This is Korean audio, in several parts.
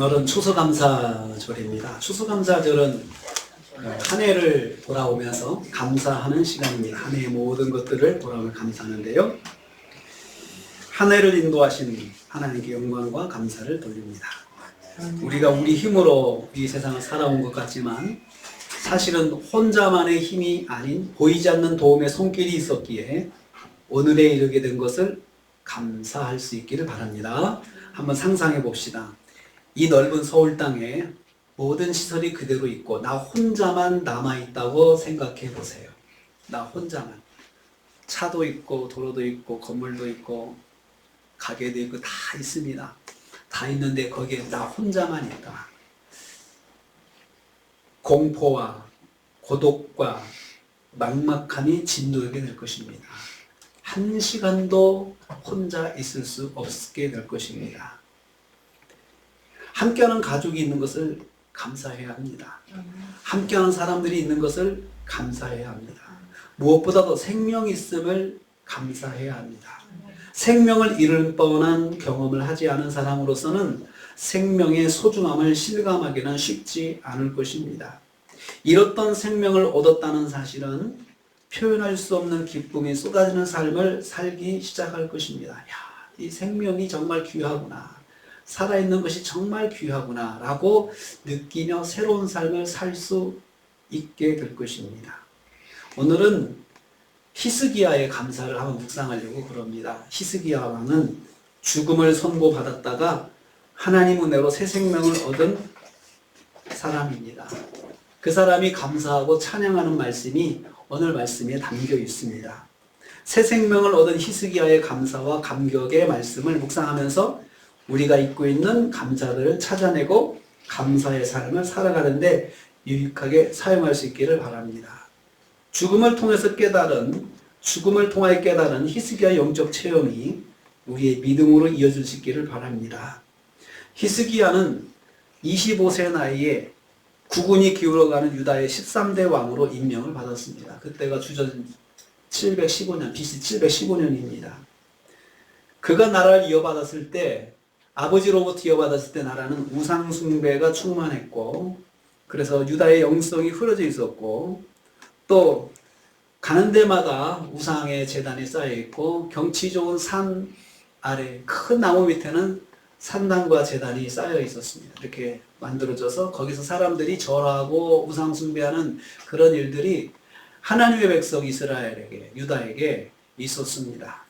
오늘은 추수감사절입니다. 추수감사절은 한 해를 돌아오면서 감사하는 시간입니다. 한 해의 모든 것들을 돌아오며 감사하는데요. 한 해를 인도하신 하나님께 영광과 감사를 돌립니다. 우리가 우리 힘으로 이 세상을 살아온 것 같지만 사실은 혼자만의 힘이 아닌 보이지 않는 도움의 손길이 있었기에 오늘에 이르게 된 것을 감사할 수 있기를 바랍니다. 한번 상상해 봅시다. 이 넓은 서울 땅에 모든 시설이 그대로 있고 나 혼자만 남아있다고 생각해 보세요. 나 혼자만. 차도 있고 도로도 있고 건물도 있고 가게도 있고 다 있습니다. 다 있는데 거기에 나 혼자만 있다. 공포와 고독과 막막함이 짓누르게 될 것입니다. 한 시간도 혼자 있을 수 없게 될 것입니다. 함께하는 가족이 있는 것을 감사해야 합니다. 함께하는 사람들이 있는 것을 감사해야 합니다. 무엇보다도 생명이 있음을 감사해야 합니다. 생명을 잃을 뻔한 경험을 하지 않은 사람으로서는 생명의 소중함을 실감하기는 쉽지 않을 것입니다. 잃었던 생명을 얻었다는 사실은 표현할 수 없는 기쁨이 쏟아지는 삶을 살기 시작할 것입니다. 야, 이 생명이 정말 귀하구나. 살아있는 것이 정말 귀하구나 라고 느끼며 새로운 삶을 살 수 있게 될 것입니다. 오늘은 히스기야의 감사를 한번 묵상하려고 그럽니다. 히스기야 왕은 죽음을 선고받았다가 하나님 은혜로 새 생명을 얻은 사람입니다. 그 사람이 감사하고 찬양하는 말씀이 오늘 말씀에 담겨 있습니다. 새 생명을 얻은 히스기야의 감사와 감격의 말씀을 묵상하면서 우리가 잊고 있는 감사들을 찾아내고 감사의 삶을 살아가는데 유익하게 사용할 수 있기를 바랍니다. 죽음을 통하여 깨달은 히스기야의 영적 체험이 우리의 믿음으로 이어질 수 있기를 바랍니다. 히스기야는 25세 나이에 국운이 기울어가는 유다의 13대 왕으로 임명을 받았습니다. 그때가 주전 715년, BC 715년입니다. 그가 나라를 이어받았을 때 아버지로부터 이어받았을 때 나라는 우상 숭배가 충만했고 그래서 유다의 영성이 흐려져 있었고 또 가는 데마다 우상의 제단이 쌓여 있고 경치 좋은 산 아래 큰 나무 밑에는 산당과 제단이 쌓여 있었습니다. 이렇게 만들어져서 거기서 사람들이 절하고 우상 숭배하는 그런 일들이 하나님의 백성 이스라엘에게 유다에게 있었습니다.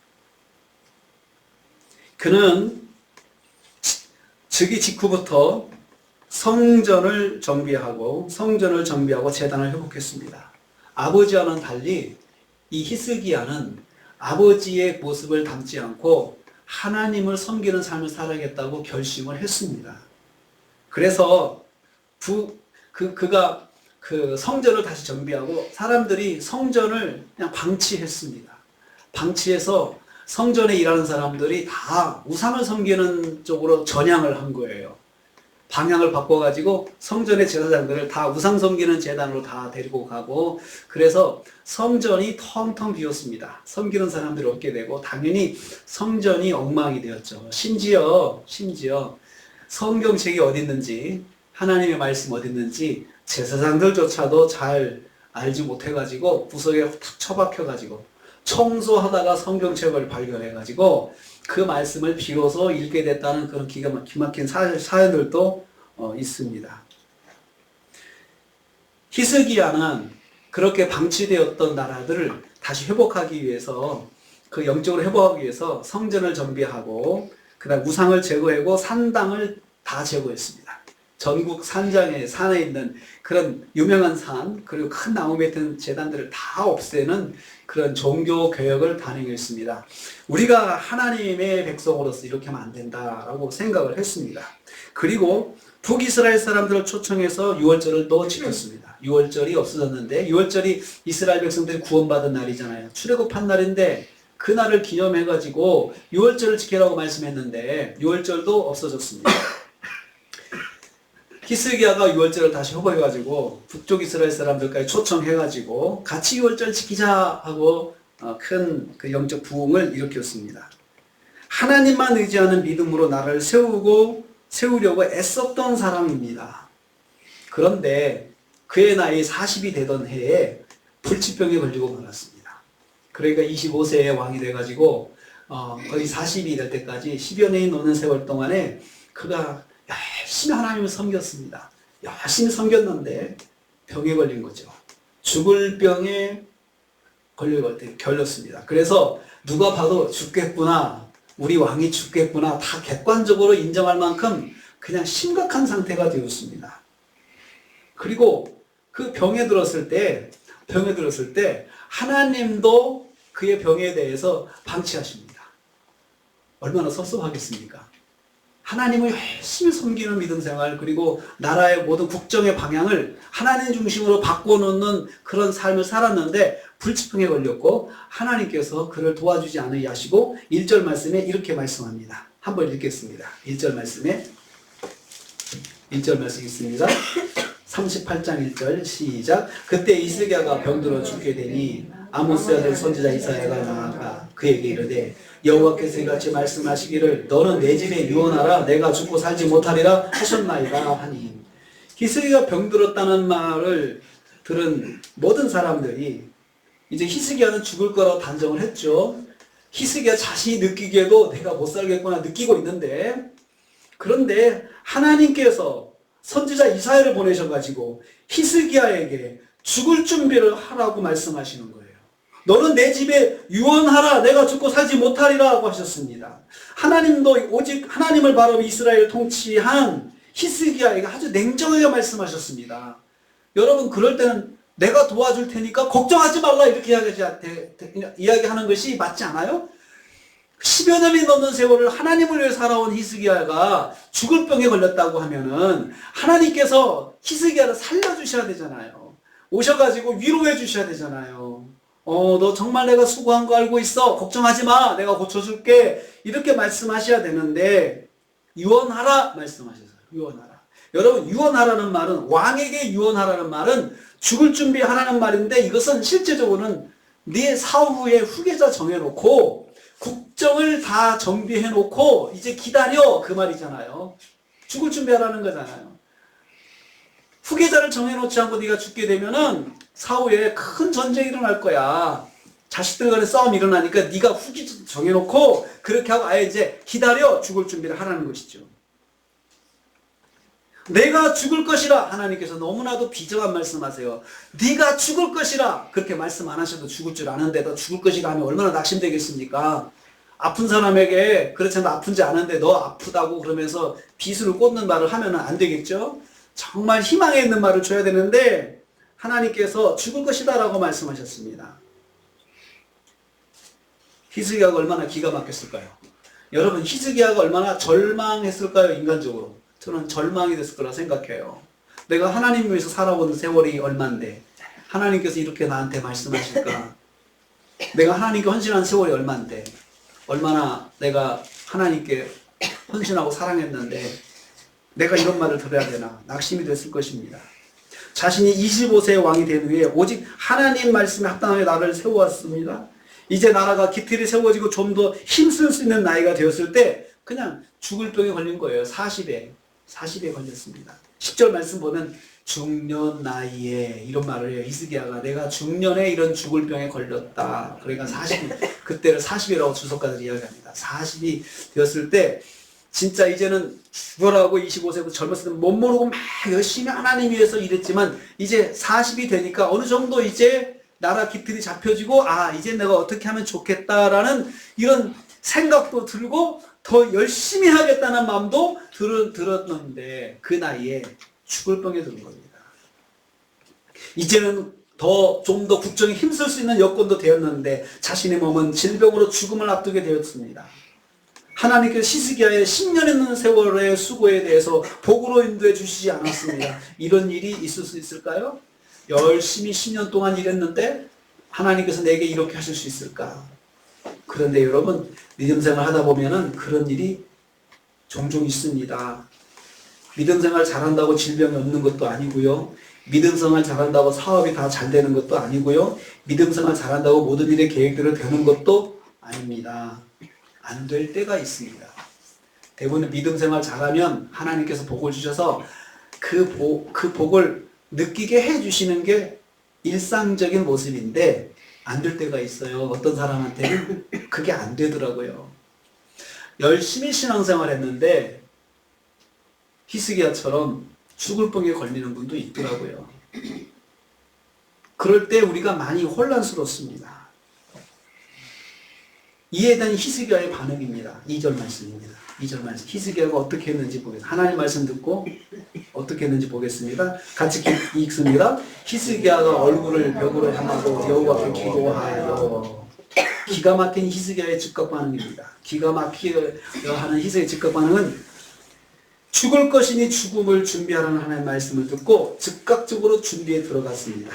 그는 즉위 직후부터 성전을 정비하고 제단을 회복했습니다. 아버지와는 달리 이 히스기야는 아버지의 모습을 닮지 않고 하나님을 섬기는 삶을 살아야겠다고 결심을 했습니다. 그래서 그가 그 성전을 다시 정비하고 사람들이 성전을 그냥 방치했습니다. 방치해서 성전에 일하는 사람들이 다 우상을 섬기는 쪽으로 전향을 한 거예요. 방향을 바꿔가지고 성전의 제사장들을 다 우상 섬기는 제단으로 다 데리고 가고 그래서 성전이 텅텅 비었습니다. 섬기는 사람들이 없게 되고 당연히 성전이 엉망이 되었죠. 심지어 성경책이 어디 있는지 하나님의 말씀 어디 있는지 제사장들조차도 잘 알지 못해가지고 구석에 탁 처박혀가지고 청소하다가 성경책을 발견해가지고 그 말씀을 비로소 읽게 됐다는 그런 기가 막힌 사연들도 있습니다. 히스기야는 그렇게 방치되었던 나라들을 다시 회복하기 위해서 그 영적으로 회복하기 위해서 성전을 정비하고 그다음 우상을 제거하고 산당을 다 제거했습니다. 전국 산에 있는 그런 유명한 산 그리고 큰 나무 밑에 제단들을 다 없애는 그런 종교 개혁을 단행했습니다. 우리가 하나님의 백성으로서 이렇게 하면 안 된다라고 생각을 했습니다. 그리고 북이스라엘 사람들을 초청해서 유월절을 또 지켰습니다. 유월절이 없어졌는데 유월절이 이스라엘 백성들이 구원받은 날이잖아요. 출애굽한 날인데 그 날을 기념해가지고 유월절을 지키라고 말씀했는데 유월절도 없어졌습니다. 히스기야가 유월절을 다시 회복해가지고 북쪽 이스라엘 사람들까지 초청해가지고 같이 유월절 지키자 하고 큰 그 영적 부흥을 일으켰습니다. 하나님만 의지하는 믿음으로 나라를 세우고 세우려고 애썼던 사람입니다. 그런데 그의 나이 40이 되던 해에 불치병에 걸리고 말았습니다. 그러니까 25세에 왕이 돼가지고 거의 40이 될 때까지 10여 년이 넘는 세월 동안에 그가 열심히 하나님을 섬겼습니다. 열심히 섬겼는데 병에 걸린 거죠. 죽을 병에 걸렸습니다. 그래서 누가 봐도 죽겠구나, 우리 왕이 죽겠구나, 다 객관적으로 인정할 만큼 그냥 심각한 상태가 되었습니다. 그리고 그 병에 들었을 때 하나님도 그의 병에 대해서 방치하십니다. 얼마나 섭섭하겠습니까? 하나님을 열심히 섬기는 믿음 생활, 그리고 나라의 모든 국정의 방향을 하나님 중심으로 바꿔놓는 그런 삶을 살았는데 불치병에 걸렸고 하나님께서 그를 도와주지 않으려 하시고 1절 말씀에 이렇게 말씀합니다. 한번 읽겠습니다. 1절 말씀 있습니다. 38장 1절 시작. 그때 히스기야가 병들어 죽게 되니 아모스의 아들 선지자 이사야가 나아가 그에게 이르되 여호와께서 이같이 말씀하시기를 너는 내 집에 유언하라 내가 죽고 살지 못하리라 하셨나이다 하니, 히스기야가 병들었다는 말을 들은 모든 사람들이 이제 히스기야는 죽을 거라고 단정을 했죠. 히스기야 자신이 느끼기에도 내가 못 살겠구나 느끼고 있는데, 그런데 하나님께서 선지자 이사야를 보내셔가지고 히스기야에게 죽을 준비를 하라고 말씀하시는 거예요. 너는 내 집에 유언하라 내가 죽고 살지 못하리라 하고 하셨습니다. 하나님도 오직 하나님을 바라보 이스라엘을 통치한 히스기야에게 아주 냉정하게 말씀하셨습니다. 여러분, 그럴 때는 내가 도와줄 테니까 걱정하지 말라 이렇게 이야기하는 것이 맞지 않아요? 10여 년이 넘는 세월을 하나님을 위해 살아온 히스기야가 죽을 병에 걸렸다고 하면은 하나님께서 히스기야를 살려주셔야 되잖아요. 오셔가지고 위로해 주셔야 되잖아요. 너 정말 내가 수고한 거 알고 있어. 걱정하지 마. 내가 고쳐줄게. 이렇게 말씀하셔야 되는데 유언하라 말씀하셨어요. 유언하라. 여러분, 유언하라는 말은, 왕에게 유언하라는 말은 죽을 준비하라는 말인데, 이것은 실제적으로는 네 사후에 후계자 정해놓고 국정을 다 정비해놓고 이제 기다려 그 말이잖아요. 죽을 준비하라는 거잖아요. 후계자를 정해놓지 않고 네가 죽게 되면은 사후에 큰 전쟁이 일어날 거야. 자식들 간에 싸움이 일어나니까 네가 후계자 정해놓고 그렇게 하고 아예 이제 기다려 죽을 준비를 하라는 것이죠. 내가 죽을 것이라, 하나님께서 너무나도 비정한 말씀하세요. 네가 죽을 것이라 그렇게 말씀 안 하셔도 죽을 줄 아는데 너 죽을 것이라 하면 얼마나 낙심되겠습니까? 아픈 사람에게 그렇지 않아도 아픈지 아는데 너 아프다고 그러면서 비수를 꽂는 말을 하면 안 되겠죠? 정말 희망에 있는 말을 줘야 되는데 하나님께서 죽을 것이다 라고 말씀하셨습니다. 히스기야가 얼마나 기가 막혔을까요? 여러분, 히스기야가 얼마나 절망했을까요? 인간적으로 저는 절망이 됐을 거라 생각해요. 내가 하나님 위해서 살아온 세월이 얼만데 하나님께서 이렇게 나한테 말씀하실까? 내가 하나님께 헌신한 세월이 얼만데 얼마나 내가 하나님께 헌신하고 사랑했는데 내가 이런 말을 들어야 되나 낙심이 됐을 것입니다. 자신이 25세의 왕이 된 후에 오직 하나님 말씀에 합당하게 나라를 세워왔습니다. 이제 나라가 기틀이 세워지고 좀 더 힘쓸 수 있는 나이가 되었을 때 그냥 죽을 병에 걸린 거예요. 40에 걸렸습니다. 10절 말씀 보면 중년 나이에 이런 말을 해요. 히스기야가 내가 중년에 이런 죽을 병에 걸렸다. 그러니까 40, 그때를 40이라고 주석가들이 이야기합니다. 40이 되었을 때 진짜 이제는 죽어라고 25세부터 젊었을 때 못 모르고 막 열심히 하나님 위해서 일했지만 이제 40이 되니까 어느 정도 이제 나라 기틀이 잡혀지고 이제 내가 어떻게 하면 좋겠다라는 이런 생각도 들고 더 열심히 하겠다는 마음도 들었는데 그 나이에 죽을 병에 든 겁니다. 이제는 좀 더 국정에 힘쓸 수 있는 여건도 되었는데 자신의 몸은 질병으로 죽음을 앞두게 되었습니다. 하나님께서 히스기야의 10년 있는 세월의 수고에 대해서 복으로 인도해 주시지 않았습니다. 이런 일이 있을 수 있을까요? 열심히 10년 동안 일했는데 하나님께서 내게 이렇게 하실 수 있을까? 그런데 여러분, 믿음생활 하다 보면은 그런 일이 종종 있습니다. 믿음생활 잘한다고 질병이 없는 것도 아니고요. 믿음생활 잘한다고 사업이 다 잘 되는 것도 아니고요. 믿음생활 잘한다고 모든 일의 계획대로 되는 것도 아닙니다. 안 될 때가 있습니다. 대부분 믿음 생활 잘하면 하나님께서 복을 주셔서 그 복을 느끼게 해주시는 게 일상적인 모습인데 안 될 때가 있어요. 어떤 사람한테는 그게 안 되더라고요. 열심히 신앙생활 했는데 히스기야처럼 죽을 병에 걸리는 분도 있더라고요. 그럴 때 우리가 많이 혼란스럽습니다. 이에 대한 히스기야의 반응입니다. 2절 말씀입니다. 2절 말씀. 히스기야가 어떻게 했는지 보겠습니다. 하나님 말씀 듣고 어떻게 했는지 보겠습니다. 같이 읽습니다. 히스기야가 얼굴을 벽으로 향하고 여호와 앞에 기도하여. 기가 막힌 히스기야의 즉각 반응입니다. 기가 막히려 하는 히스기야의 즉각 반응은 죽을 것이니 죽음을 준비하라는 하나님의 말씀을 듣고 즉각적으로 준비에 들어갔습니다.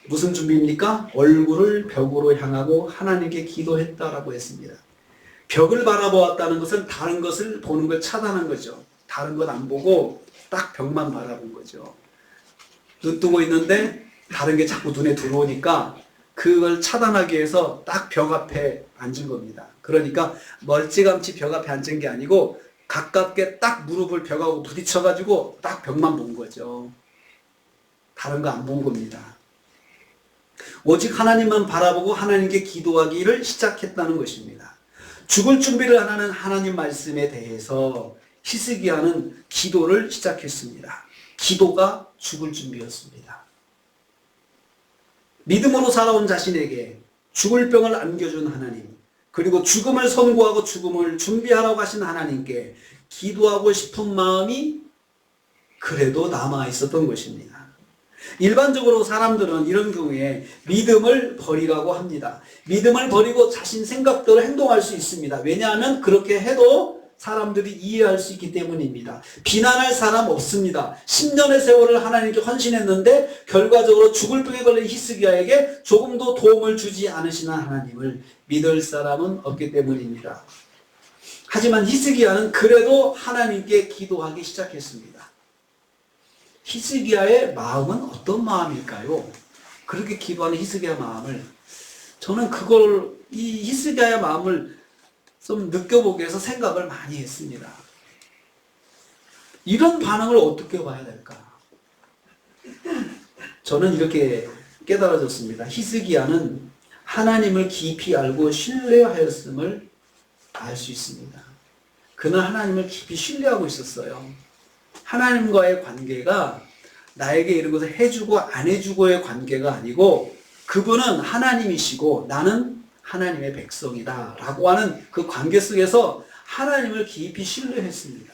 무슨 준비입니까? 얼굴을 벽으로 향하고 하나님께 기도했다라고 했습니다. 벽을 바라보았다는 것은 다른 것을 보는 걸 차단한 거죠. 다른 것 안 보고 딱 벽만 바라본 거죠. 눈 뜨고 있는데 다른 게 자꾸 눈에 들어오니까 그걸 차단하기 위해서 딱 벽 앞에 앉은 겁니다. 그러니까 멀찌감치 벽 앞에 앉은 게 아니고 가깝게 딱 무릎을 벽하고 부딪혀가지고 딱 벽만 본 거죠. 다른 거 안 본 겁니다. 오직 하나님만 바라보고 하나님께 기도하기를 시작했다는 것입니다. 죽을 준비를 하는 하나님 말씀에 대해서 히스기야는 기도를 시작했습니다. 기도가 죽을 준비였습니다. 믿음으로 살아온 자신에게 죽을 병을 안겨준 하나님, 그리고 죽음을 선고하고 죽음을 준비하라고 하신 하나님께 기도하고 싶은 마음이 그래도 남아 있었던 것입니다. 일반적으로 사람들은 이런 경우에 믿음을 버리라고 합니다. 믿음을 버리고 자신 생각대로 행동할 수 있습니다. 왜냐하면 그렇게 해도 사람들이 이해할 수 있기 때문입니다. 비난할 사람 없습니다. 10년의 세월을 하나님께 헌신했는데 결과적으로 죽을 병에 걸린 히스기야에게 조금도 도움을 주지 않으시는 하나님을 믿을 사람은 없기 때문입니다. 하지만 히스기야는 그래도 하나님께 기도하기 시작했습니다. 히스기야의 마음은 어떤 마음일까요? 그렇게 기도하는 히스기야 마음을 저는 이 히스기야의 마음을 좀 느껴보기 위해서 생각을 많이 했습니다. 이런 반응을 어떻게 봐야 될까? 저는 이렇게 깨달아졌습니다. 히스기야는 하나님을 깊이 알고 신뢰하였음을 알 수 있습니다. 그는 하나님을 깊이 신뢰하고 있었어요. 하나님과의 관계가 나에게 이런 것을 해주고 안 해주고의 관계가 아니고 그분은 하나님이시고 나는 하나님의 백성이다 라고 하는 그 관계 속에서 하나님을 깊이 신뢰했습니다.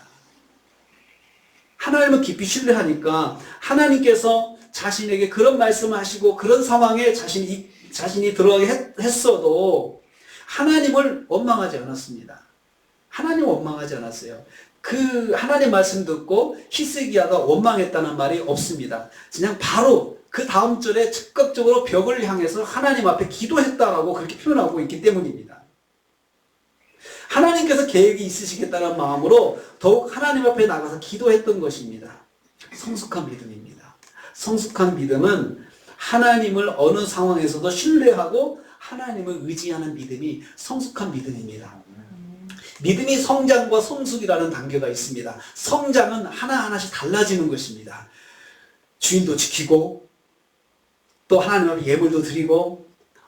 하나님을 깊이 신뢰하니까 하나님께서 자신에게 그런 말씀을 하시고 그런 상황에 자신이 들어가게 했어도 하나님을 원망하지 않았습니다. 하나님을 원망하지 않았어요. 그 하나님 말씀 듣고 히스기야가 원망했다는 말이 없습니다. 그냥 바로 그 다음 절에 즉각적으로 벽을 향해서 하나님 앞에 기도했다라고 그렇게 표현하고 있기 때문입니다. 하나님께서 계획이 있으시겠다는 마음으로 더욱 하나님 앞에 나가서 기도했던 것입니다. 성숙한 믿음입니다. 성숙한 믿음은 하나님을 어느 상황에서도 신뢰하고 하나님을 의지하는 믿음이 성숙한 믿음입니다. 믿음이 성장과 성숙이라는 단계가 있습니다. 성장은 하나하나씩 달라지는 것입니다. 주인도 지키고 또 하나님 앞에 예물도 드리고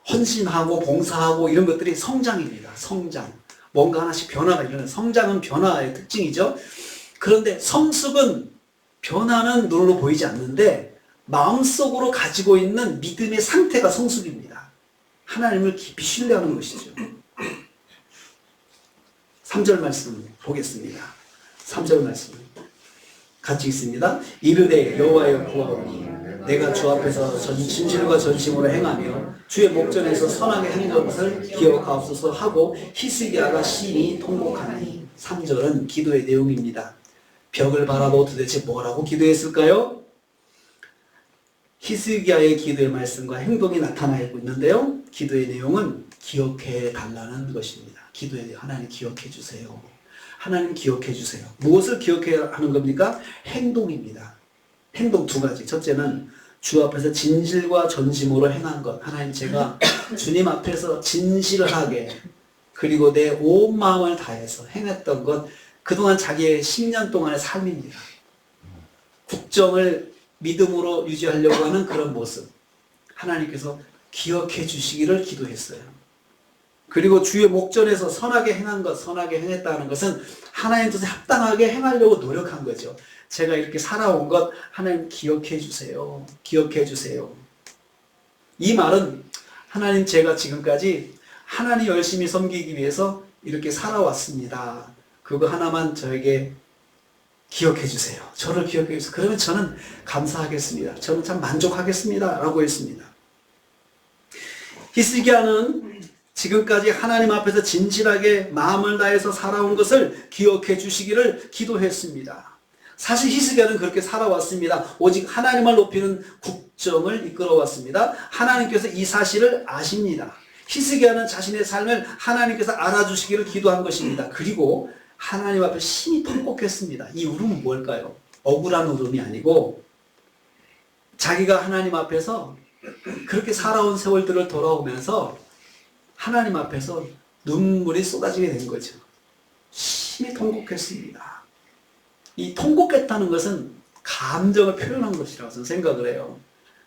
헌신하고 봉사하고 이런 것들이 성장입니다. 성장. 뭔가 하나씩 변화가 일어나요. 성장은 변화의 특징이죠. 그런데 성숙은 변화는 눈으로 보이지 않는데 마음속으로 가지고 있는 믿음의 상태가 성숙입니다. 하나님을 깊이 신뢰하는 것이죠. 3절 말씀 보겠습니다. 3절 말씀 같이 읽습니다. 이르되 여호와여 구하오니 내가 주 앞에서 진실과 전심으로 행하며 주의 목전에서 선하게 행한 것을 기억하옵소서 하고 히스기야가 심히 통곡하니. 3절은 기도의 내용입니다. 벽을 바라보고 도대체 뭐라고 기도했을까요? 히스기야의 기도의 말씀과 행동이 나타나고 있는데요. 기도의 내용은 기억해 달라는 것입니다. 기도에 대해 하나님 기억해 주세요. 하나님 기억해 주세요. 무엇을 기억해야 하는 겁니까? 행동입니다. 행동 두 가지. 첫째는 주 앞에서 진실과 전심으로 행한 것. 하나님 제가 주님 앞에서 진실하게 그리고 내 온 마음을 다해서 행했던 것 그동안 자기의 10년 동안의 삶입니다. 국정을 믿음으로 유지하려고 하는 그런 모습. 하나님께서 기억해 주시기를 기도했어요. 그리고 주의 목전에서 선하게 행한 것, 선하게 행했다는 것은 하나님 뜻에 합당하게 행하려고 노력한 거죠. 제가 이렇게 살아온 것 하나님 기억해 주세요. 기억해 주세요. 이 말은 하나님 제가 지금까지 하나님 열심히 섬기기 위해서 이렇게 살아왔습니다. 그거 하나만 저에게 기억해 주세요. 저를 기억해 주세요. 그러면 저는 감사하겠습니다. 저는 참 만족하겠습니다. 라고 했습니다. 히스기야는 지금까지 하나님 앞에서 진실하게 마음을 다해서 살아온 것을 기억해 주시기를 기도했습니다. 사실 히스기야는 그렇게 살아왔습니다. 오직 하나님을 높이는 국정을 이끌어왔습니다. 하나님께서 이 사실을 아십니다. 히스기야는 자신의 삶을 하나님께서 알아주시기를 기도한 것입니다. 그리고 하나님 앞에 심히 통곡했습니다. 이 울음은 뭘까요? 억울한 울음이 아니고 자기가 하나님 앞에서 그렇게 살아온 세월들을 돌아오면서 하나님 앞에서 눈물이 쏟아지게 된 거죠. 심히 통곡했습니다. 이 통곡했다는 것은 감정을 표현한 것이라고 저는 생각을 해요.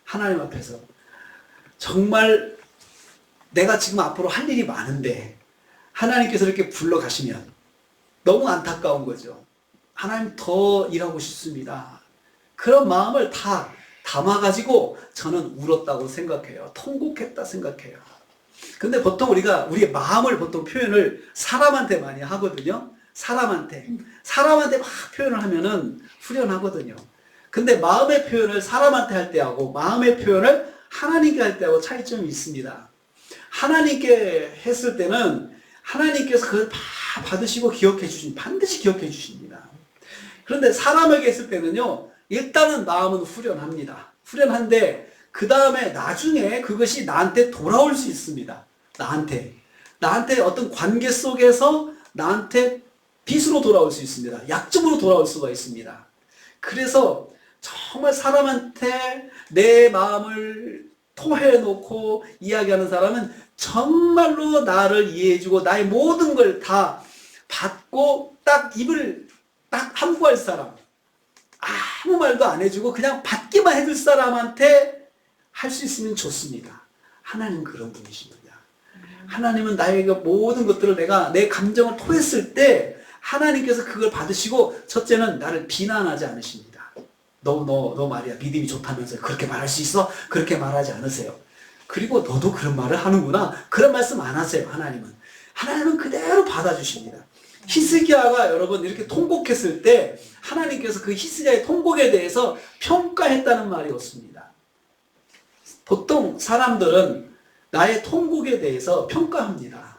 하나님 앞에서 정말 내가 지금 앞으로 할 일이 많은데 하나님께서 이렇게 불러가시면 너무 안타까운 거죠. 하나님 더 일하고 싶습니다. 그런 마음을 다 담아가지고 저는 울었다고 생각해요. 통곡했다 생각해요. 근데 보통 우리가 우리의 마음을 보통 표현을 사람한테 많이 하거든요. 사람한테 막 표현을 하면은 후련하거든요. 근데 마음의 표현을 사람한테 할 때하고 마음의 표현을 하나님께 할 때하고 차이점이 있습니다. 하나님께 했을 때는 하나님께서 그걸 다 받으시고 기억해 주십니다. 반드시 기억해 주십니다. 그런데 사람에게 했을 때는요, 일단은 마음은 후련합니다. 후련한데 그 다음에 나중에 그것이 나한테 돌아올 수 있습니다. 나한테 어떤 관계 속에서 나한테 빚으로 돌아올 수 있습니다. 약점으로 돌아올 수가 있습니다. 그래서 정말 사람한테 내 마음을 토해놓고 이야기하는 사람은 정말로 나를 이해해주고 나의 모든 걸 다 받고 딱 입을 딱 함구할 사람, 아무 말도 안 해주고 그냥 받기만 해줄 사람한테 할 수 있으면 좋습니다. 하나님은 그런 분이십니다. 하나님은 나의 모든 것들을 내가 내 감정을 토했을 때 하나님께서 그걸 받으시고 첫째는 나를 비난하지 않으십니다. 너 말이야 믿음이 좋다면서 그렇게 말할 수 있어? 그렇게 말하지 않으세요. 그리고 너도 그런 말을 하는구나. 그런 말씀 안 하세요. 하나님은 그대로 받아주십니다. 히스기야가 여러분 이렇게 통곡했을 때 하나님께서 그 히스기야의 통곡에 대해서 평가했다는 말이 없습니다. 보통 사람들은 나의 통곡에 대해서 평가합니다.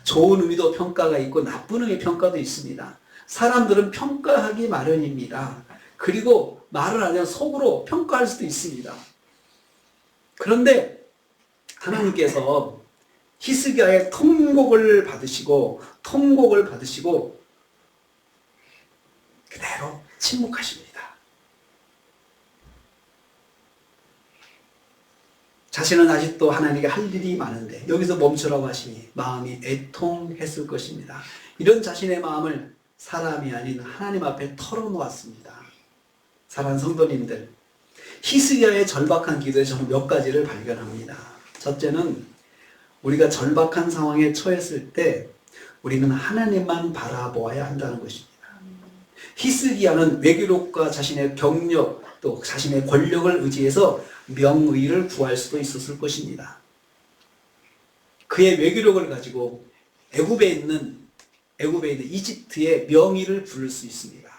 좋은 의미도 평가가 있고 나쁜 의미의 평가도 있습니다. 사람들은 평가하기 마련입니다. 그리고 말을 안 하면 속으로 평가할 수도 있습니다. 그런데 하나님께서 히스기야의 통곡을 받으시고 그대로 침묵하십니다. 자신은 아직도 하나님께 할 일이 많은데 여기서 멈추라고 하시니 마음이 애통했을 것입니다. 이런 자신의 마음을 사람이 아닌 하나님 앞에 털어놓았습니다. 사랑하는 성도님들, 히스기야의 절박한 기도에 저는 몇 가지를 발견합니다. 첫째는 우리가 절박한 상황에 처했을 때 우리는 하나님만 바라보아야 한다는 것입니다. 히스기야는 외교력과 자신의 경력 또 자신의 권력을 의지해서 명의를 구할 수도 있었을 것입니다. 그의 외교력을 가지고 애굽에 있는 이집트의 명의를 부를 수 있습니다.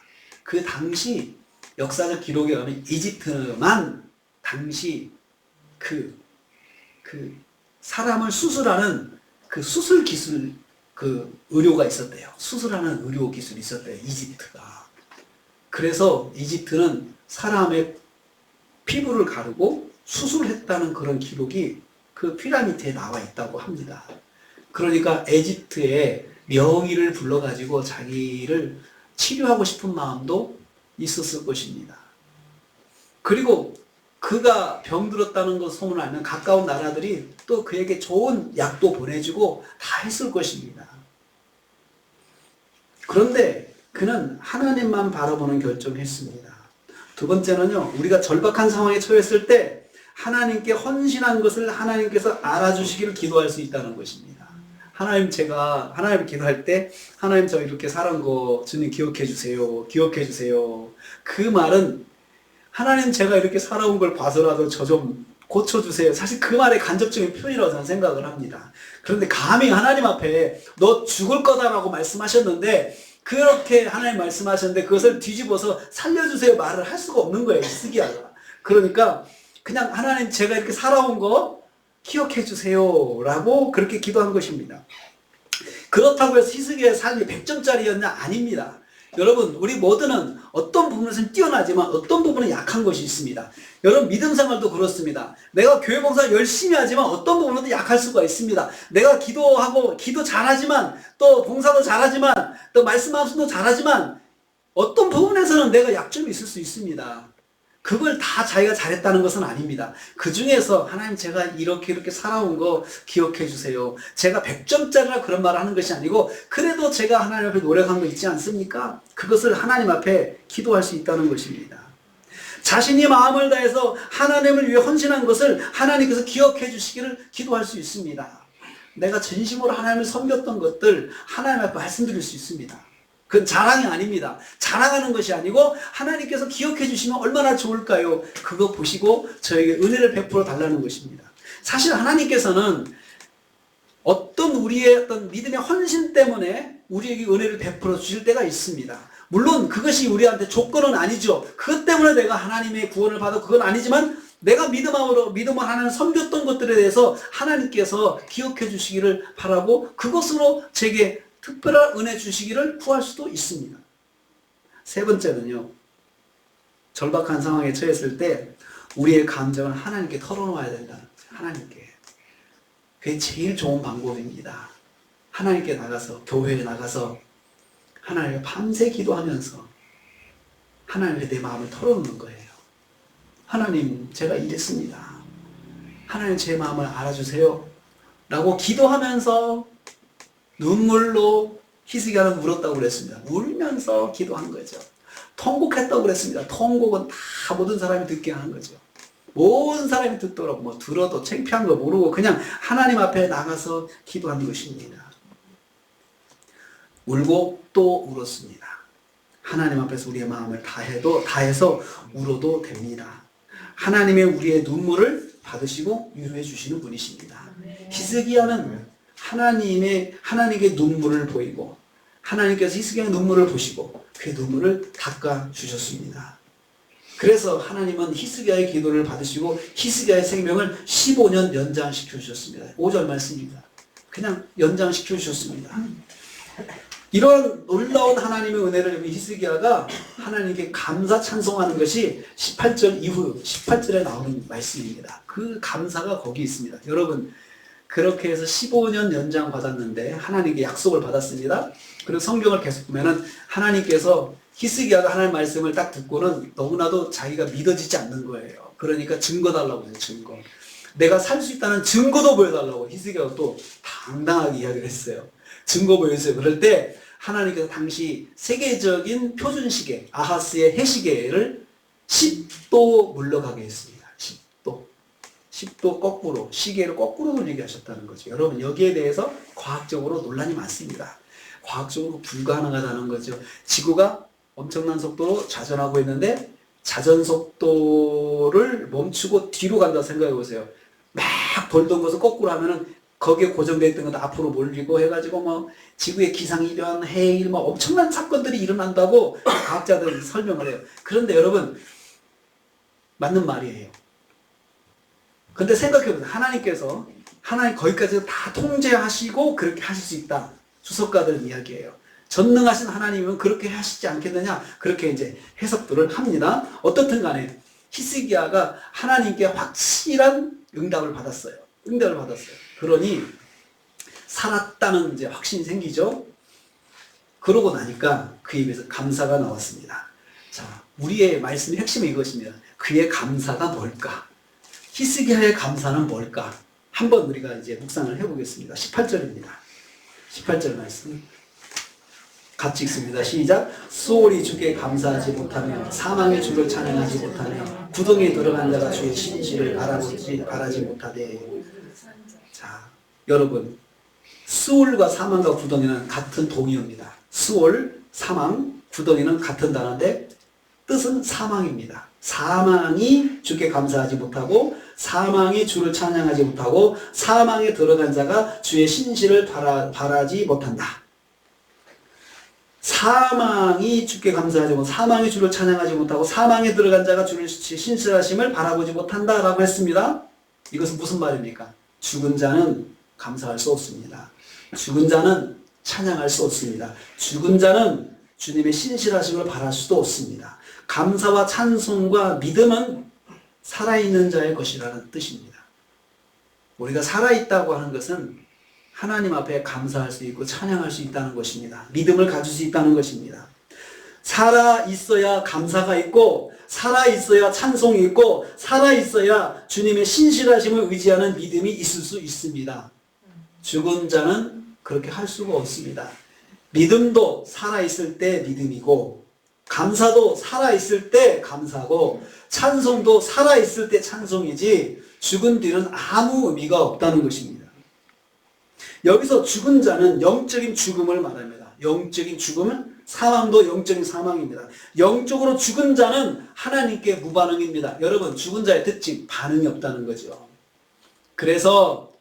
그 당시 역사적 기록에 의하면 이집트만 당시 그 사람을 수술하는 그 수술 기술 그 의료가 있었대요. 수술하는 의료 기술이 있었대요. 이집트가. 그래서 이집트는 사람의 피부를 가르고 수술했다는 그런 기록이 그 피라미드에 나와 있다고 합니다. 그러니까 이집트의 명의를 불러가지고 자기를 치료하고 싶은 마음도 있었을 것입니다. 그리고 그가 병들었다는 것 소문을 알면 가까운 나라들이 또 그에게 좋은 약도 보내주고 다 했을 것입니다. 그런데 그는 하나님만 바라보는 결정했습니다. 두 번째는요, 우리가 절박한 상황에 처했을 때 하나님께 헌신한 것을 하나님께서 알아주시기를 기도할 수 있다는 것입니다. 하나님 기도할 때 하나님 저 이렇게 살은 거 주님 기억해 주세요. 기억해 주세요. 그 말은 하나님 제가 이렇게 살아온 걸 봐서라도 저 좀 고쳐주세요. 사실 그 말의 간접적인 표현이라고 저는 생각을 합니다. 그런데 감히 하나님 앞에 너 죽을 거다라고 말씀하셨는데 그렇게 하나님 말씀하셨는데 그것을 뒤집어서 살려주세요 말을 할 수가 없는 거예요. 히스기야가. 그러니까 그냥 하나님 제가 이렇게 살아온 거 기억해 주세요 라고 그렇게 기도한 것입니다. 그렇다고 해서 히스기야의 삶이 100점짜리였냐? 아닙니다. 여러분 우리 모두는 어떤 부분에서는 뛰어나지만 어떤 부분은 약한 것이 있습니다. 여러분 믿음 생활도 그렇습니다. 내가 교회 봉사 열심히 하지만 어떤 부분은 약할 수가 있습니다. 내가 기도 잘하지만 또 봉사도 잘하지만 또 말씀 말씀도 잘하지만 어떤 부분에서는 내가 약점이 있을 수 있습니다. 그걸 다 자기가 잘했다는 것은 아닙니다. 그 중에서 하나님 제가 이렇게 살아온 거 기억해 주세요. 제가 100점짜리라 그런 말을 하는 것이 아니고 그래도 제가 하나님 앞에 노력한 거 있지 않습니까? 그것을 하나님 앞에 기도할 수 있다는 것입니다. 자신이 마음을 다해서 하나님을 위해 헌신한 것을 하나님께서 기억해 주시기를 기도할 수 있습니다. 내가 진심으로 하나님을 섬겼던 것들 하나님 앞에 말씀드릴 수 있습니다. 그건 자랑이 아닙니다. 자랑하는 것이 아니고 하나님께서 기억해 주시면 얼마나 좋을까요? 그거 보시고 저에게 은혜를 베풀어 달라는 것입니다. 사실 하나님께서는 우리의 어떤 믿음의 헌신 때문에 우리에게 은혜를 베풀어 주실 때가 있습니다. 물론 그것이 우리한테 조건은 아니죠. 그것 때문에 내가 하나님의 구원을 받아 그건 아니지만 내가 믿음으로 하나님을 섬겼던 것들에 대해서 하나님께서 기억해 주시기를 바라고 그것으로 제게 특별한 은혜 주시기를 구할 수도 있습니다. 세 번째는요. 절박한 상황에 처했을 때 우리의 감정을 하나님께 털어놓아야 된다는 거죠. 하나님께. 그게 제일 좋은 방법입니다. 하나님께 나가서 교회에 나가서 하나님께 밤새 기도하면서 하나님께 내 마음을 털어놓는 거예요. 하나님 제가 이랬습니다. 하나님 제 마음을 알아주세요. 라고 기도하면서 눈물로 히스기야는 울었다고 그랬습니다. 울면서 기도한 거죠. 통곡했다고 그랬습니다. 통곡은 다 모든 사람이 듣게 하는 거죠. 모든 사람이 듣도록 들어도 창피한 거 모르고 그냥 하나님 앞에 나가서 기도한 것입니다. 울고 또 울었습니다. 하나님 앞에서 우리의 마음을 다해서 울어도 됩니다. 하나님의 우리의 눈물을 받으시고 위로해 주시는 분이십니다. 히스기야는 하나님께 눈물을 보이고 하나님께서 히스기야의 눈물을 보시고 그의 눈물을 닦아 주셨습니다. 그래서 하나님은 히스기야의 기도를 받으시고 히스기야의 생명을 15년 연장시켜 주셨습니다. 5절 말씀입니다. 그냥 연장시켜 주셨습니다. 이런 놀라운 하나님의 은혜를 히스기야가 하나님께 감사 찬송하는 것이 18절 이후 18절에 나오는 말씀입니다. 그 감사가 거기 있습니다. 여러분 그렇게 해서 15년 연장 받았는데 하나님께 약속을 받았습니다. 그리고 성경을 계속 보면은 하나님께서 히스기야가 하나님 말씀을 딱 듣고는 너무나도 자기가 믿어지지 않는 거예요. 그러니까 증거 달라고 해요. 증거. 내가 살 수 있다는 증거도 보여달라고 히스기야가 또 당당하게 이야기를 했어요. 증거 보여주세요. 그럴 때 하나님께서 당시 세계적인 표준시계 아하스의 해시계를 10도 물러가게 했습니다. 10도 거꾸로 시계를 거꾸로 돌리게 하셨다는 거죠. 여러분 여기에 대해서 과학적으로 논란이 많습니다. 과학적으로 불가능하다는 거죠. 지구가 엄청난 속도로 자전하고 있는데 자전 속도를 멈추고 뒤로 간다 생각해 보세요. 막 돌던 것을 거꾸로 하면은 거기에 고정되어 있던 것도 앞으로 몰리고 해가지고 지구의 기상이변, 해일 엄청난 사건들이 일어난다고 과학자들이 설명을 해요. 그런데 여러분 맞는 말이에요. 근데 생각해보세요. 하나님 거기까지 다 통제하시고 그렇게 하실 수 있다. 주석가들 이야기예요. 전능하신 하나님은 그렇게 하시지 않겠느냐? 그렇게 이제 해석들을 합니다. 어떻든 간에 히스기야가 하나님께 확실한 응답을 받았어요. 그러니 살았다는 이제 확신이 생기죠. 그러고 나니까 그 입에서 감사가 나왔습니다. 자, 우리의 말씀의 핵심은 이것입니다. 그의 감사가 뭘까? 히스기야의 감사는 뭘까? 한번 우리가 이제 묵상을 해보겠습니다. 18절입니다. 18절 말씀. 같이 읽습니다. 시작. 수월이 주께 감사하지 못하며 사망의 주를 찬양하지 못하며 구덩이에 들어간 자가 주의 신실을 바라지 못하되. 자, 여러분, 수월과 사망과 구덩이는 같은 동의어입니다. 수월, 사망, 구덩이는 같은 단어인데 뜻은 사망입니다. 사망이 주께 감사하지 못하고 사망이 주를 찬양하지 못하고 사망에 들어간 자가 주의 신실을 바라지 못한다. 사망이 주께 감사하지 못하고 사망이 주를 찬양하지 못하고 사망에 들어간 자가 주의 신실하심을 바라보지 못한다 라고 했습니다. 이것은 무슨 말입니까? 죽은 자는 감사할 수 없습니다. 죽은 자는 찬양할 수 없습니다. 죽은 자는 주님의 신실하심을 바랄 수도 없습니다. 감사와 찬송과 믿음은 살아있는 자의 것이라는 뜻입니다. 우리가 살아있다고 하는 것은 하나님 앞에 감사할 수 있고 찬양할 수 있다는 것입니다. 믿음을 가질 수 있다는 것입니다. 살아있어야 감사가 있고 살아있어야 찬송이 있고 살아있어야 주님의 신실하심을 의지하는 믿음이 있을 수 있습니다. 죽은 자는 그렇게 할 수가 없습니다. 믿음도 살아있을 때 믿음이고 감사도 살아있을 때 감사고 찬송도 살아있을 때 찬송이지 죽은 뒤는 아무 의미가 없다는 것입니다. 여기서 죽은 자는 영적인 죽음을 말합니다. 영적인 죽음은 사망도 영적인 사망입니다. 영적으로 죽은 자는 하나님께 무반응입니다. 여러분, 죽은 자의 특징, 반응이 없다는 거죠. 그래서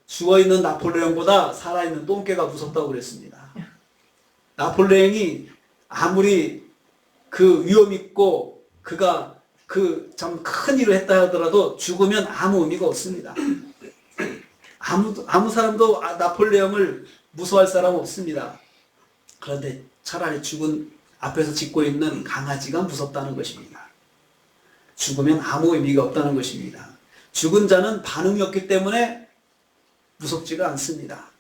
죽어있는 나폴레옹보다 살아있는 똥개가 무섭다고 그랬습니다. 나폴레옹이 아무리 그 위험 있고 그가 그 참 큰 일을 했다 하더라도 죽으면 아무 의미가 없습니다. 아무 사람도 나폴레옹을 무서워할 사람 없습니다. 그런데 차라리 죽은 앞에서 짖고 있는 강아지가 무섭다는 것입니다. 죽으면 아무 의미가 없다는 것입니다. 죽은 자는 반응이 없기 때문에 무섭지가 않습니다.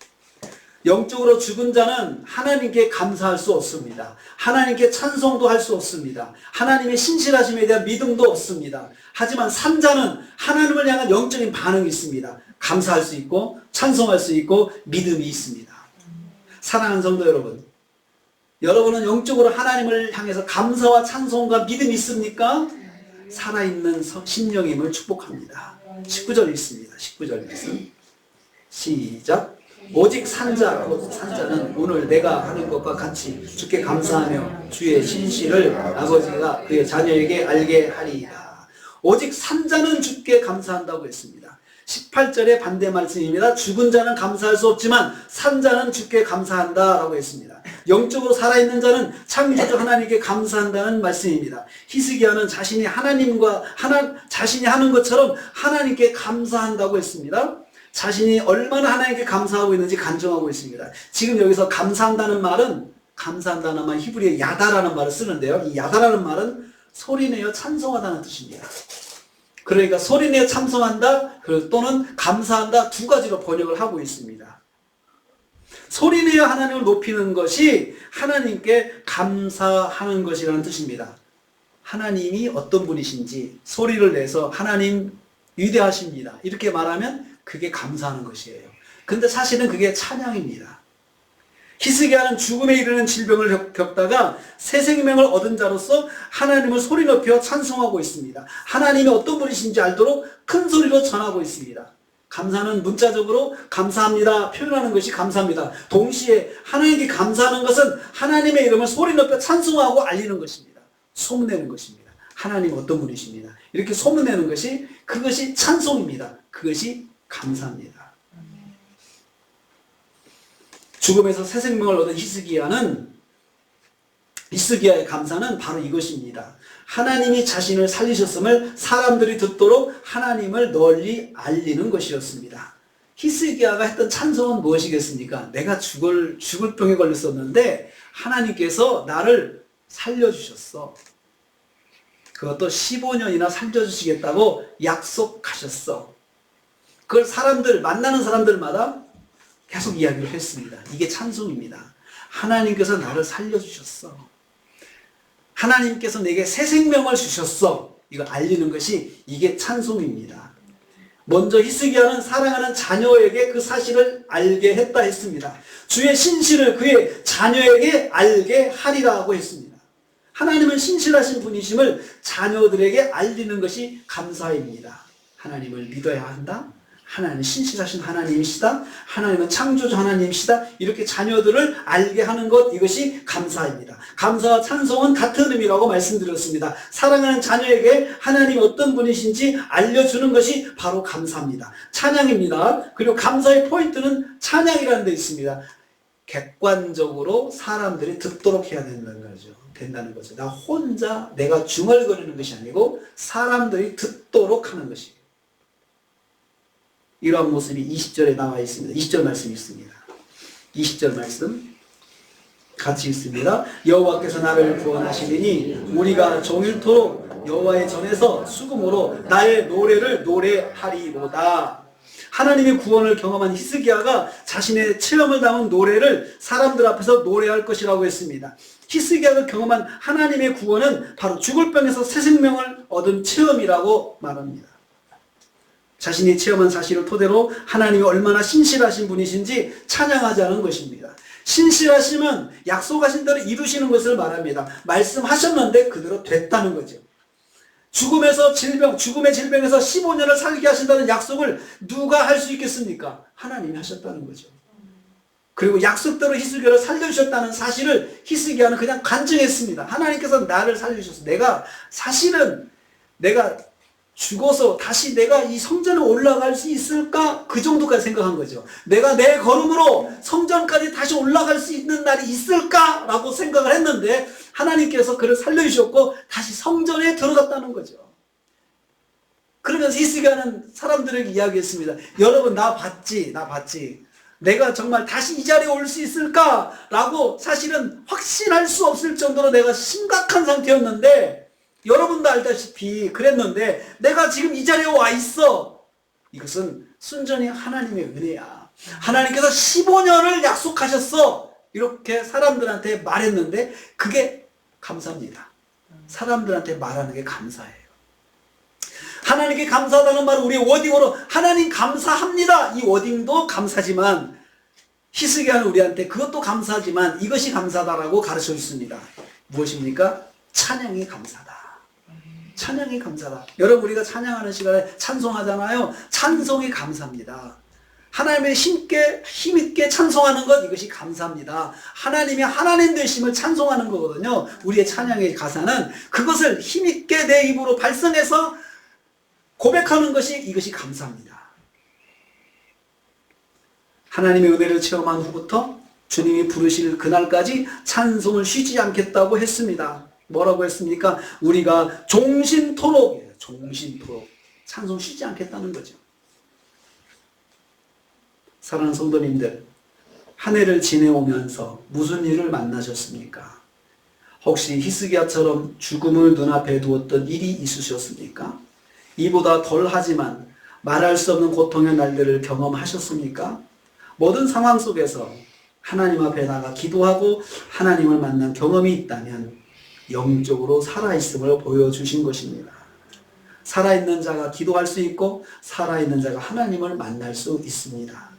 영적으로 죽은 자는 하나님께 감사할 수 없습니다. 하나님께 찬송도 할 수 없습니다. 하나님의 신실하심에 대한 믿음도 없습니다. 하지만 산 자는 하나님을 향한 영적인 반응이 있습니다. 감사할 수 있고 찬송할 수 있고 믿음이 있습니다. 사랑하는 성도 여러분, 여러분은 영적으로 하나님을 향해서 감사와 찬송과 믿음이 있습니까? 살아있는 심령임을 축복합니다. 19절 있습니다. 19절 말씀 시작. 오직 산자는 오늘 내가 하는 것과 같이 주께 감사하며 주의 신실을 아버지가 그의 자녀에게 알게 하리이다. 오직 산자는 주께 감사한다고 했습니다. 18절의 반대 말씀입니다. 죽은 자는 감사할 수 없지만 산자는 주께 감사한다라고 했습니다. 영적으로 살아있는 자는 창조주 하나님께 감사한다는 말씀입니다. 히스기야는 자신이 자신이 하는 것처럼 하나님께 감사한다고 했습니다. 자신이 얼마나 하나님께 감사하고 있는지 간증하고 있습니다. 지금 여기서 감사한다는 말은 히브리어 야다라는 말을 쓰는데요. 이 야다라는 말은 소리내어 찬송하다는 뜻입니다. 그러니까 소리내어 찬송한다 또는 감사한다 두 가지로 번역을 하고 있습니다. 소리내어 하나님을 높이는 것이 하나님께 감사하는 것이라는 뜻입니다. 하나님이 어떤 분이신지 소리를 내서 하나님 위대하십니다. 이렇게 말하면 그게 감사하는 것이에요. 근데 사실은 그게 찬양입니다. 히스기야는 죽음에 이르는 질병을 겪다가 새 생명을 얻은 자로서 하나님을 소리 높여 찬송하고 있습니다. 하나님이 어떤 분이신지 알도록 큰 소리로 전하고 있습니다. 감사는 문자적으로 감사합니다 표현하는 것이 감사합니다. 동시에 하나님께 감사하는 것은 하나님의 이름을 소리 높여 찬송하고 알리는 것입니다. 소문내는 것입니다. 하나님 어떤 분이십니다. 이렇게 소문내는 것이 그것이 찬송입니다. 그것이 감사합니다. 죽음에서 새 생명을 얻은 히스기야의 감사는 바로 이것입니다. 하나님이 자신을 살리셨음을 사람들이 듣도록 하나님을 널리 알리는 것이었습니다. 히스기야가 했던 찬송은 무엇이겠습니까? 내가 죽을 병에 걸렸었는데 하나님께서 나를 살려주셨어. 그것도 15년이나 살려주시겠다고 약속하셨어. 그걸 만나는 사람들마다 계속 이야기를 했습니다. 이게 찬송입니다. 하나님께서 나를 살려주셨어. 하나님께서 내게 새 생명을 주셨어. 이걸 알리는 것이 이게 찬송입니다. 먼저 히스기야는 사랑하는 자녀에게 그 사실을 알게 했다 했습니다. 주의 신실을 그의 자녀에게 알게 하리라고 했습니다. 하나님은 신실하신 분이심을 자녀들에게 알리는 것이 감사입니다. 하나님을 믿어야 한다. 하나님은 신실하신 하나님이시다. 하나님은 창조주 하나님이시다. 이렇게 자녀들을 알게 하는 것, 이것이 감사입니다. 감사와 찬송은 같은 의미라고 말씀드렸습니다. 사랑하는 자녀에게 하나님이 어떤 분이신지 알려주는 것이 바로 감사입니다. 찬양입니다. 그리고 감사의 포인트는 찬양이라는 데 있습니다. 객관적으로 사람들이 듣도록 해야 된다는 거죠. 나 혼자 내가 중얼거리는 것이 아니고 사람들이 듣도록 하는 것이에요. 이러한 모습이 20절에 나와 있습니다. 20절 말씀이 있습니다. 20절 말씀 같이 읽습니다. 여호와께서 나를 구원하시리니 우리가 종일토록 여호와의 전에서 수금으로 나의 노래를 노래하리로다. 하나님의 구원을 경험한 히스기야가 자신의 체험을 담은 노래를 사람들 앞에서 노래할 것이라고 했습니다. 히스기야가 경험한 하나님의 구원은 바로 죽을 병에서 새 생명을 얻은 체험이라고 말합니다. 자신이 체험한 사실을 토대로 하나님이 얼마나 신실하신 분이신지 찬양하자는 것입니다. 신실하심은 약속하신 대로 이루시는 것을 말합니다. 말씀하셨는데 그대로 됐다는 거죠. 죽음의 질병에서 15년을 살게 하신다는 약속을 누가 할 수 있겠습니까? 하나님이 하셨다는 거죠. 그리고 약속대로 히스기야를 살려주셨다는 사실을 히스기야는 그냥 간증했습니다. 하나님께서 나를 살려주셨어. 내가 죽어서 다시 내가 이 성전에 올라갈 수 있을까? 그 정도까지 생각한 거죠. 내가 내 걸음으로 성전까지 다시 올라갈 수 있는 날이 있을까? 라고 생각을 했는데 하나님께서 그를 살려주셨고 다시 성전에 들어갔다는 거죠. 그러면서 히스기야는 사람들에게 이야기했습니다. 여러분 나 봤지. 내가 정말 다시 이 자리에 올 수 있을까? 라고 사실은 확신할 수 없을 정도로 내가 심각한 상태였는데 여러분도 알다시피 그랬는데 내가 지금 이 자리에 와 있어. 이것은 순전히 하나님의 은혜야. 하나님께서 15년을 약속하셨어. 이렇게 사람들한테 말했는데 그게 감사입니다. 사람들한테 말하는 게 감사해요. 하나님께 감사하다는 말은 우리의 워딩으로 하나님 감사합니다. 이 워딩도 감사지만 히스기야는 우리한테 그것도 감사하지만 이것이 감사다라고 가르쳐 줬습니다. 무엇입니까? 찬양이 감사다. 찬양이 감사다. 여러분 우리가 찬양하는 시간에 찬송하잖아요. 찬송이 감사합니다. 하나님의 힘있게 찬송하는 것, 이것이 감사합니다. 하나님이 하나님 되심을 찬송하는 거거든요. 우리의 찬양의 가사는 그것을 힘있게 내 입으로 발성해서 고백하는 것이 이것이 감사합니다. 하나님의 은혜를 체험한 후부터 주님이 부르실 그날까지 찬송을 쉬지 않겠다고 했습니다. 뭐라고 했습니까? 우리가 종신토록 찬송 쉬지 않겠다는 거죠. 사랑하는 성도님들, 한 해를 지내오면서 무슨 일을 만나셨습니까? 혹시 히스기야처럼 죽음을 눈앞에 두었던 일이 있으셨습니까? 이보다 덜하지만 말할 수 없는 고통의 날들을 경험하셨습니까? 모든 상황 속에서 하나님 앞에 나가 기도하고 하나님을 만난 경험이 있다면 영적으로 살아있음을 보여주신 것입니다. 살아있는 자가 기도할 수 있고 살아있는 자가 하나님을 만날 수 있습니다.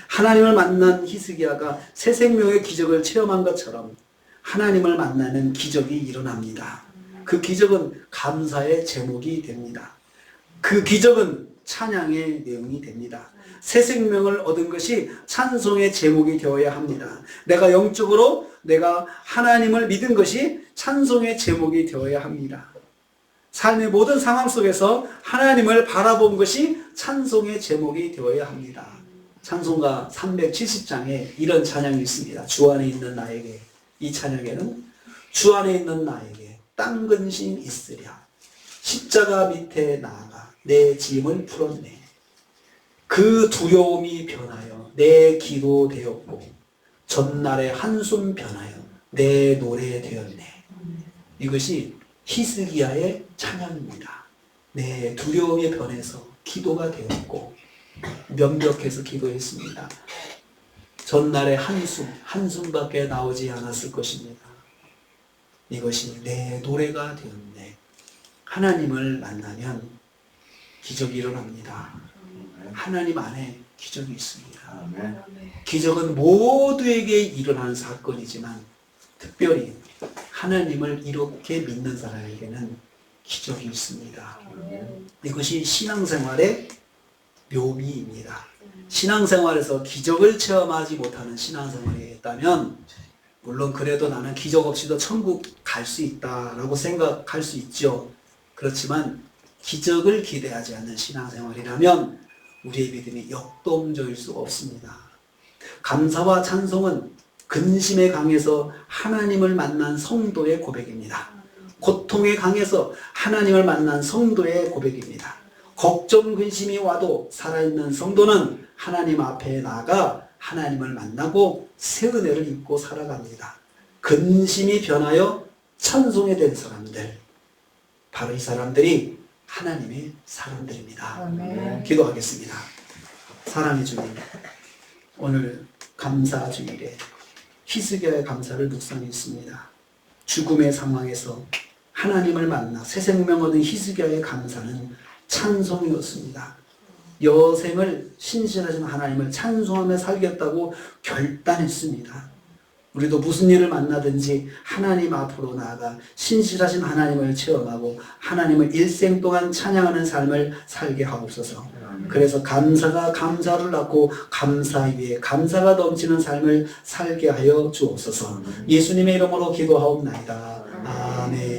하나님을 만난 히스기야가 새 생명의 기적을 체험한 것처럼 하나님을 만나는 기적이 일어납니다. 그 기적은 감사의 제목이 됩니다. 그 기적은 찬양의 내용이 됩니다. 새 생명을 얻은 것이 찬송의 제목이 되어야 합니다. 내가 영적으로 내가 하나님을 믿은 것이 찬송의 제목이 되어야 합니다. 삶의 모든 상황 속에서 하나님을 바라본 것이 찬송의 제목이 되어야 합니다. 찬송가 370장에 이런 찬양이 있습니다. 주 안에 있는 나에게. 이 찬양에는 주 안에 있는 나에게 땅 근심 있으랴. 십자가 밑에 나아가 내 짐을 풀었네. 그 두려움이 변하여 내 기도 되었고 전날의 한숨 변하여 내 노래 되었네. 이것이 히스기야의 찬양입니다. 내 두려움이 변해서 기도가 되었고 면벽해서 기도했습니다. 전날의 한숨밖에 나오지 않았을 것입니다. 이것이 내 노래가 되었네. 하나님을 만나면 기적이 일어납니다. 하나님 안에 기적이 있습니다. 아멘. 기적은 모두에게 일어나는 사건이지만 특별히 하나님을 이렇게 믿는 사람에게는 기적이 있습니다. 이것이 신앙생활의 묘미입니다. 신앙생활에서 기적을 체험하지 못하는 신앙생활이 있다면 물론 그래도 나는 기적 없이도 천국 갈 수 있다라고 생각할 수 있죠. 그렇지만 기적을 기대하지 않는 신앙생활이라면 우리의 믿음이 역동적일 수가 없습니다. 감사와 찬송은 근심에 강해서 하나님을 만난 성도의 고백입니다. 고통에 강해서 하나님을 만난 성도의 고백입니다. 걱정, 근심이 와도 살아있는 성도는 하나님 앞에 나가 하나님을 만나고 새 은혜를 입고 살아갑니다. 근심이 변하여 찬송에 된 사람들, 바로 이 사람들이 하나님의 사람들입니다. 아멘. 기도하겠습니다. 사랑의 주님, 오늘 감사 주일에 히스기야의 감사를 묵상했습니다. 죽음의 상황에서 하나님을 만나 새 생명 얻은 히스기야의 감사는 찬송이었습니다. 여생을 신실하신 하나님을 찬송하며 살겠다고 결단했습니다. 우리도 무슨 일을 만나든지 하나님 앞으로 나아가 신실하신 하나님을 체험하고 하나님을 일생 동안 찬양하는 삶을 살게 하옵소서. 그래서 감사가 감사를 낳고 감사 위에 감사가 넘치는 삶을 살게 하여 주옵소서. 예수님의 이름으로 기도하옵나이다. 아멘.